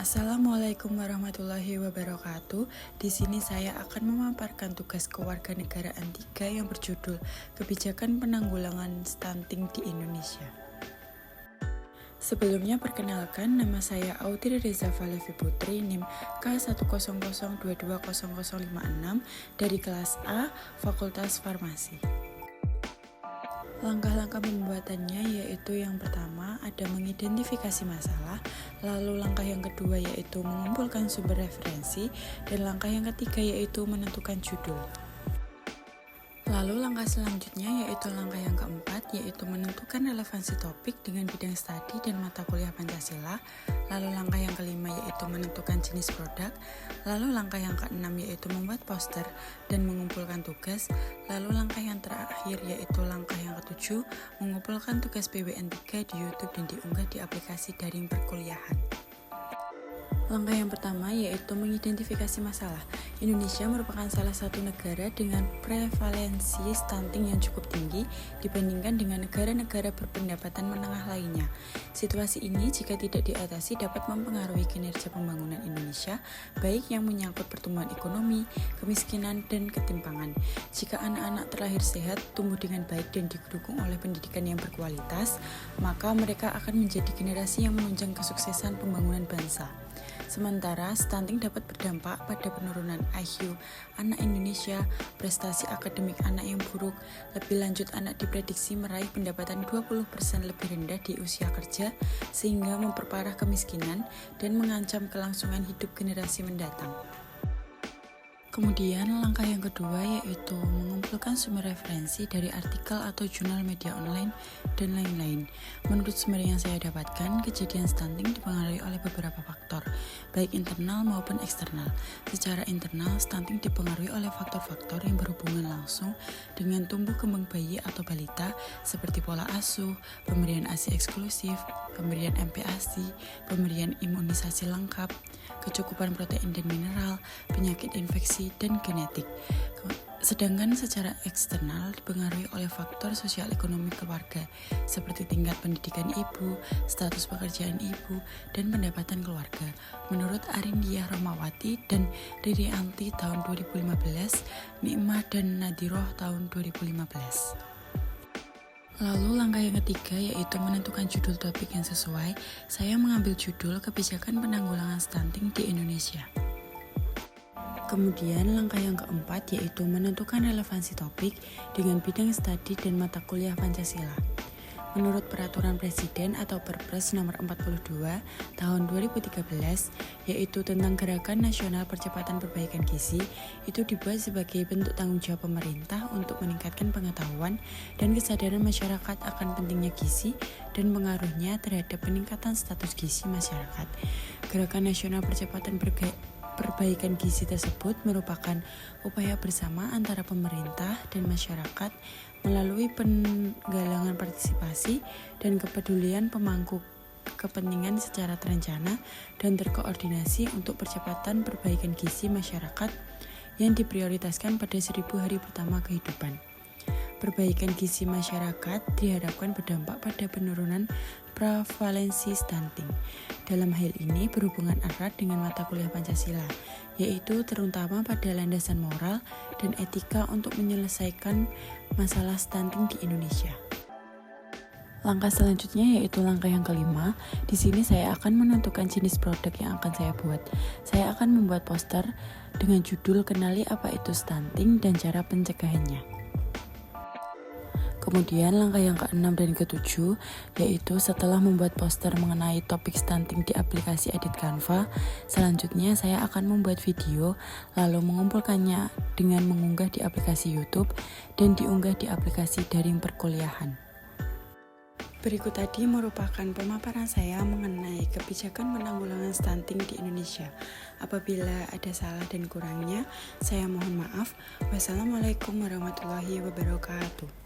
Assalamualaikum warahmatullahi wabarakatuh. Di sini saya akan memaparkan tugas kewarganegaraan 3 yang berjudul Kebijakan Penanggulangan Stunting di Indonesia. Sebelumnya perkenalkan, nama saya Audrey Reza Valevi Putri, NIM K100220056 dari kelas A, Fakultas Farmasi. Langkah-langkah pembuatannya yaitu yang pertama ada mengidentifikasi masalah, lalu langkah yang kedua yaitu mengumpulkan sumber referensi, dan langkah yang ketiga yaitu menentukan judul. Lalu langkah selanjutnya yaitu langkah yang keempat yaitu menentukan relevansi topik dengan bidang studi dan mata kuliah Pancasila. Lalu langkah yang kelima yaitu menentukan jenis produk. Lalu langkah yang keenam yaitu membuat poster dan mengumpulkan tugas. Lalu langkah yang terakhir yaitu langkah yang ketujuh mengumpulkan tugas PWN 3 di YouTube dan diunggah di aplikasi daring perkuliahan. Langkah yang pertama yaitu mengidentifikasi masalah. Indonesia merupakan salah satu negara dengan prevalensi stunting yang cukup tinggi dibandingkan dengan negara-negara berpendapatan menengah lainnya. Situasi ini jika tidak diatasi dapat mempengaruhi kinerja pembangunan Indonesia, baik yang menyangkut pertumbuhan ekonomi, kemiskinan, dan ketimpangan. Jika anak-anak terlahir sehat, tumbuh dengan baik dan didukung oleh pendidikan yang berkualitas, maka mereka akan menjadi generasi yang menunjang kesuksesan pembangunan bangsa. Sementara, stunting dapat berdampak pada penurunan IQ anak Indonesia, prestasi akademik anak yang buruk, lebih lanjut anak diprediksi meraih pendapatan 20% lebih rendah di usia kerja, sehingga memperparah kemiskinan dan mengancam kelangsungan hidup generasi mendatang. Kemudian langkah yang kedua yaitu mengumpulkan sumber referensi dari artikel atau jurnal media online dan lain-lain. Menurut sumber yang saya dapatkan, kejadian stunting dipengaruhi oleh beberapa faktor, baik internal maupun eksternal. Secara internal, stunting dipengaruhi oleh faktor-faktor yang berhubungan langsung dengan tumbuh kembang bayi atau balita seperti pola asuh, pemberian ASI eksklusif, pemberian MPASI, pemberian imunisasi lengkap, kecukupan protein dan mineral, penyakit infeksi, dan genetik. Sedangkan secara eksternal dipengaruhi oleh faktor sosial ekonomi keluarga seperti tingkat pendidikan ibu, status pekerjaan ibu, dan pendapatan keluarga. Menurut Arindiah Romawati dan Riri Anti tahun 2015, Nikmah dan Nadiroh tahun 2015. Lalu langkah yang ketiga yaitu menentukan judul topik yang sesuai. Saya mengambil judul Kebijakan Penanggulangan Stunting di Indonesia. Kemudian langkah yang keempat yaitu menentukan relevansi topik dengan bidang studi dan mata kuliah Pancasila. Menurut Peraturan Presiden atau Perpres nomor 42 tahun 2013 yaitu tentang Gerakan Nasional Percepatan Perbaikan Gizi, itu dibuat sebagai bentuk tanggung jawab pemerintah untuk meningkatkan pengetahuan dan kesadaran masyarakat akan pentingnya gizi dan pengaruhnya terhadap peningkatan status gizi masyarakat. Gerakan Nasional Percepatan Perbaikan Gizi tersebut merupakan upaya bersama antara pemerintah dan masyarakat melalui penggalangan partisipasi dan kepedulian pemangku kepentingan secara terencana dan terkoordinasi untuk percepatan perbaikan gizi masyarakat yang diprioritaskan pada 1000 hari pertama kehidupan. Perbaikan gizi masyarakat diharapkan berdampak pada penurunan prevalensi stunting. Dalam hal ini berhubungan erat dengan mata kuliah Pancasila, yaitu terutama pada landasan moral dan etika untuk menyelesaikan masalah stunting di Indonesia. Langkah selanjutnya yaitu langkah yang kelima. Di sini saya akan menentukan jenis produk yang akan saya buat. Saya akan membuat poster dengan judul Kenali Apa Itu Stunting dan Cara Pencegahannya. Kemudian langkah yang ke-6 dan ke-7 yaitu setelah membuat poster mengenai topik stunting di aplikasi Edit Canva, selanjutnya saya akan membuat video lalu mengumpulkannya dengan mengunggah di aplikasi YouTube dan diunggah di aplikasi daring perkuliahan. Berikut tadi merupakan pemaparan saya mengenai kebijakan penanggulangan stunting di Indonesia. Apabila ada salah dan kurangnya, saya mohon maaf. Wassalamualaikum warahmatullahi wabarakatuh.